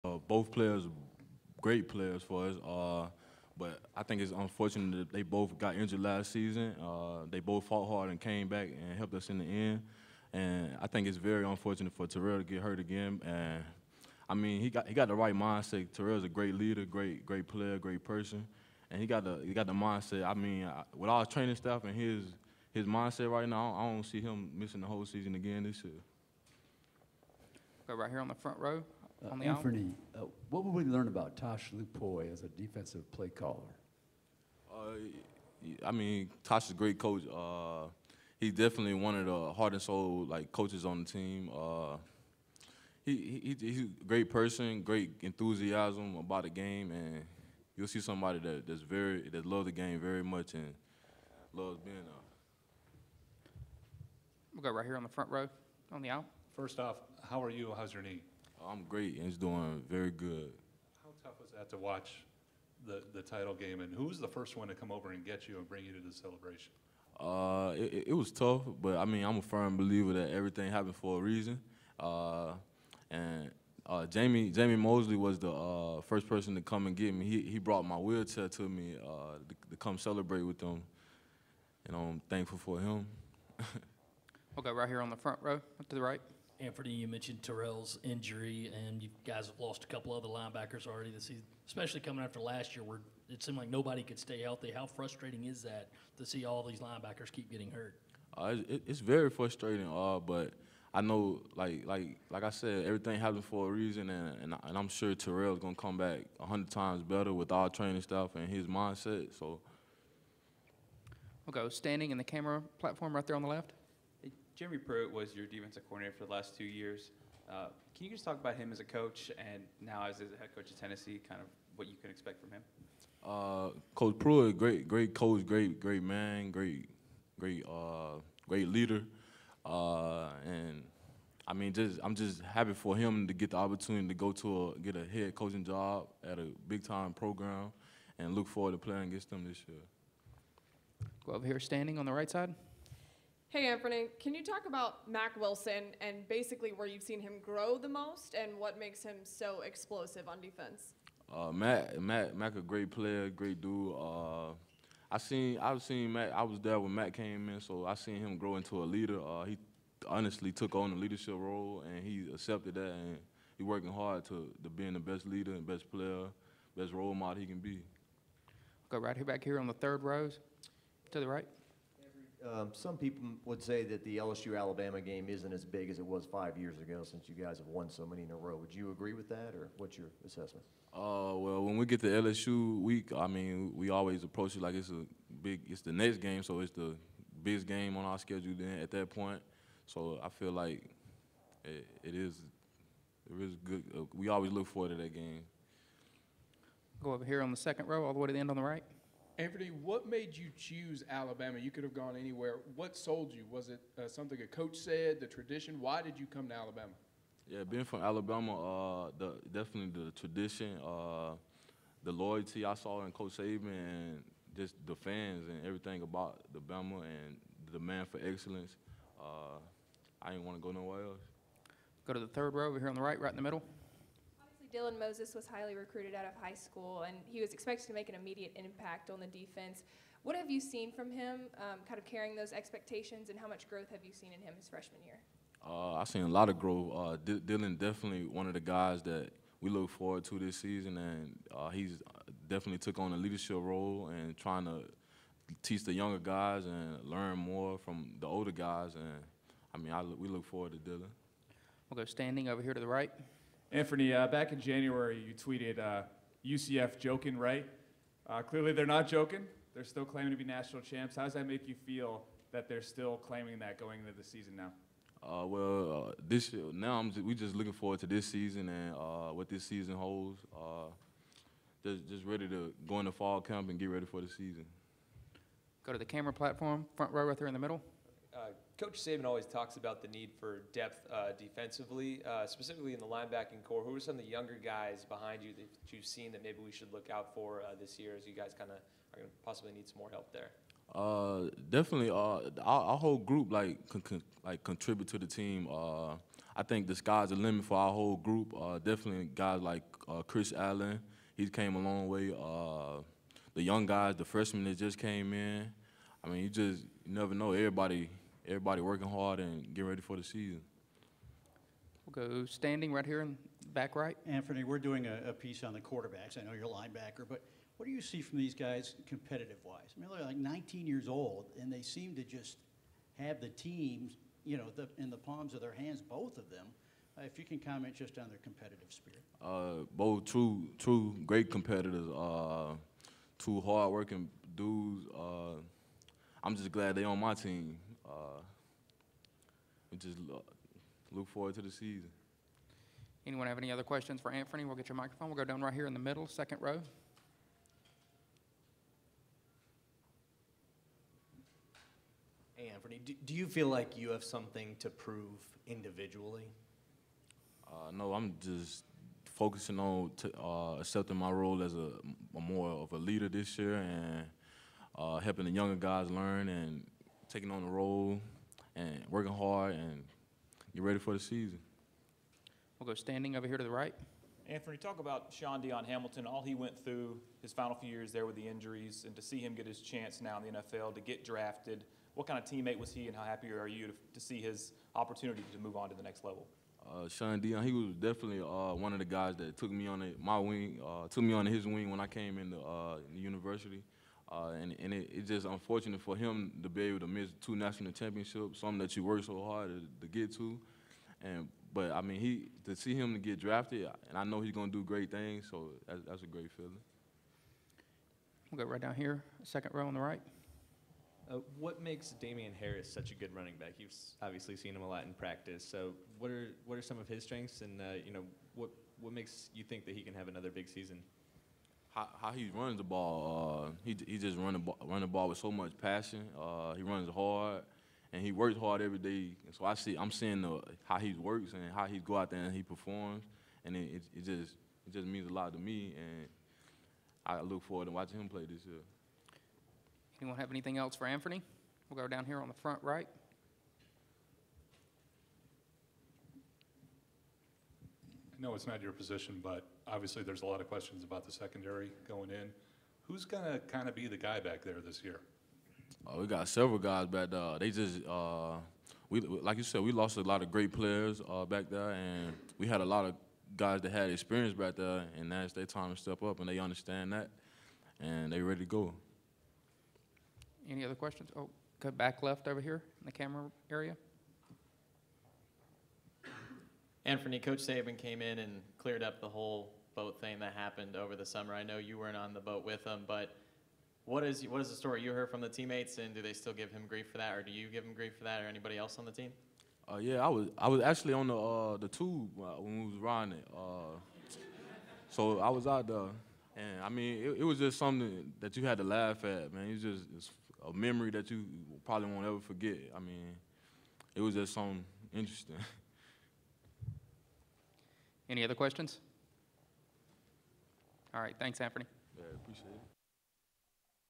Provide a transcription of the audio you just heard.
Both players, great players for us. But I think it's unfortunate that they both got injured last season. They both fought hard and came back and helped us in the end. And I think it's very unfortunate for Terrell to get hurt again. And I mean, he got the right mindset. Terrell's a great leader, great player, great person, and he got the mindset. I mean, with our training staff and his mindset right now, I don't see him missing the whole season again this year. Go right here on the front row, on the aisle. Anfernee, what would we learn about Tosh Lupoy as a defensive play caller? I mean, Tosh is a great coach. He's definitely one of the heart and soul coaches on the team. He's a great person, great enthusiasm about the game, and you'll see somebody that loves the game very much and loves being there. We'll go right here on the front row, on the aisle. First off, how are you? How's your knee? I'm great, and he's doing very good. How tough was that to watch the title game, and who was the first one to come over and get you and bring you to the celebration? It was tough, but I mean, I'm a firm believer that everything happened for a reason. And Jamie Mosley was the first person to come and get me. He brought my wheelchair to me to come celebrate with them, and I'm thankful for him. We'll go right here on the front row, to the right. Anfernee, you mentioned Terrell's injury, and you guys have lost a couple other linebackers already this season, especially coming after last year where it seemed like nobody could stay healthy. How frustrating is that to see all these linebackers keep getting hurt? It's very frustrating, but I know, like I said, everything happens for a reason, and I'm sure Terrell's going to come back 100 times better with our training staff and his mindset. So We'll go standing in the camera platform right there on the left. Jeremy Pruitt was your defensive coordinator for the last 2 years. Can you just talk about him as a coach and now as a head coach of Tennessee, kind of what you can expect from him? Coach Pruitt, great coach, great man, great leader, and I mean, I'm just happy for him to get the opportunity to get a head coaching job at a big time program, and look forward to playing against them this year. Go over here standing on the right side. Hey, Anfernee, can you talk about Mack Wilson and basically where you've seen him grow the most and what makes him so explosive on defense? Mack a great player, great dude. I've seen Mack. I was there when Mack came in, so I seen him grow into a leader. He honestly took on the leadership role, and he accepted that, and he working hard to being the best leader and best player, best role model he can be. Go right here, back here on the third rows, to the right. Some people would say that the LSU-Alabama game isn't as big as it was 5 years ago since you guys have won so many in a row. Would you agree with that, or what's your assessment? Well, when we get to LSU week, I mean, we always approach it like it's the next game, so it's the biggest game on our schedule then at that point. So I feel like it is good. We always look forward to that game. Go over here on the second row, all the way to the end on the right. Anfernee, what made you choose Alabama? You could have gone anywhere. What sold you? Was it something a coach said, the tradition? Why did you come to Alabama? Yeah, being from Alabama, definitely the tradition, the loyalty I saw in Coach Saban, and just the fans and everything about the Bama and the demand for excellence. I didn't want to go nowhere else. Go to the third row over here on the right in the middle. Dylan Moses was highly recruited out of high school, and he was expected to make an immediate impact on the defense. What have you seen from him, kind of carrying those expectations, and how much growth have you seen in him his freshman year? I've seen a lot of growth. Dylan definitely one of the guys that we look forward to this season, and he's definitely took on a leadership role and trying to teach the younger guys and learn more from the older guys. And I mean, we look forward to Dylan. We'll go standing over here to the right. Anfernee, back in January, you tweeted UCF joking, right? Clearly they're not joking. They're still claiming to be national champs. How does that make you feel that they're still claiming that going into the season now? This year, now we just looking forward to this season and what this season holds. Just ready to go into fall camp and get ready for the season. Go to the camera platform, front row right there in the middle. Coach Saban always talks about the need for depth defensively, specifically in the linebacking core. Who are some of the younger guys behind you that you've seen that maybe we should look out for this year as you guys kind of are going to possibly need some more help there? Definitely. Our whole group like contribute to the team. I think the sky's the limit for our whole group. Definitely guys like Chris Allen. He came a long way. The young guys, the freshmen that just came in. I mean, you never know. Everybody working hard and getting ready for the season. We'll go standing right here in back right. Anfernee, we're doing a piece on the quarterbacks. I know you're a linebacker, but what do you see from these guys competitive-wise? I mean, they're like 19 years old, and they seem to just have the teams, you know, in the palms of their hands, both of them. If you can comment just on their competitive spirit. Both true great competitors. Two hard-working dudes. I'm just glad they on my team. We just look forward to the season. Anyone have any other questions for Anfernee? We'll get your microphone. We'll go down right here in the middle, second row. Hey, Anfernee, do you feel like you have something to prove individually? No, I'm just focusing on accepting my role as a more of a leader this year and helping the younger guys learn and taking on the role and working hard and get ready for the season. We'll go standing over here to the right. Anfernee, talk about Sean Dion Hamilton, all he went through his final few years there with the injuries, and to see him get his chance now in the NFL to get drafted. What kind of teammate was he, and how happy are you to see his opportunity to move on to the next level? Sean Dion, he was definitely one of the guys that took me on my wing, took me on his wing when I came into the university. And it's just unfortunate for him to be able to miss 2 national championships, something that you work so hard to get to. But I mean, to see him to get drafted, and I know he's gonna do great things, so that's a great feeling. We'll go right down here, second row on the right. What makes Damian Harris such a good running back? You've obviously seen him a lot in practice. So what are some of his strengths, and you know, what makes you think that he can have another big season? How he runs the ball, he just run the ball with so much passion. He runs hard, and he works hard every day. And so I'm seeing how he works and how he go out there and he performs, and it just means a lot to me. And I look forward to watching him play this year. Anyone have anything else for Anfernee? We'll go down here on the front right. I know it's not your position, but obviously there's a lot of questions about the secondary going in. Who's going to kind of be the guy back there this year? We got several guys back there. They just, like you said, we lost a lot of great players back there, and we had a lot of guys that had experience back there, and now it's their time to step up, and they understand that, and they ready to go. Any other questions? Oh, go back left over here in the camera area. Anfernee, Coach Saban came in and cleared up the whole boat thing that happened over the summer. I know you weren't on the boat with him, but what is the story you heard from the teammates, and do they still give him grief for that, or do you give him grief for that, or anybody else on the team? Yeah, I was actually on the tube when we was riding it. So I was out there, and I mean, it was just something that you had to laugh at, man. It's a memory that you probably won't ever forget. I mean, it was just something interesting. Any other questions? All right, thanks, Anfernee. Yeah, appreciate it.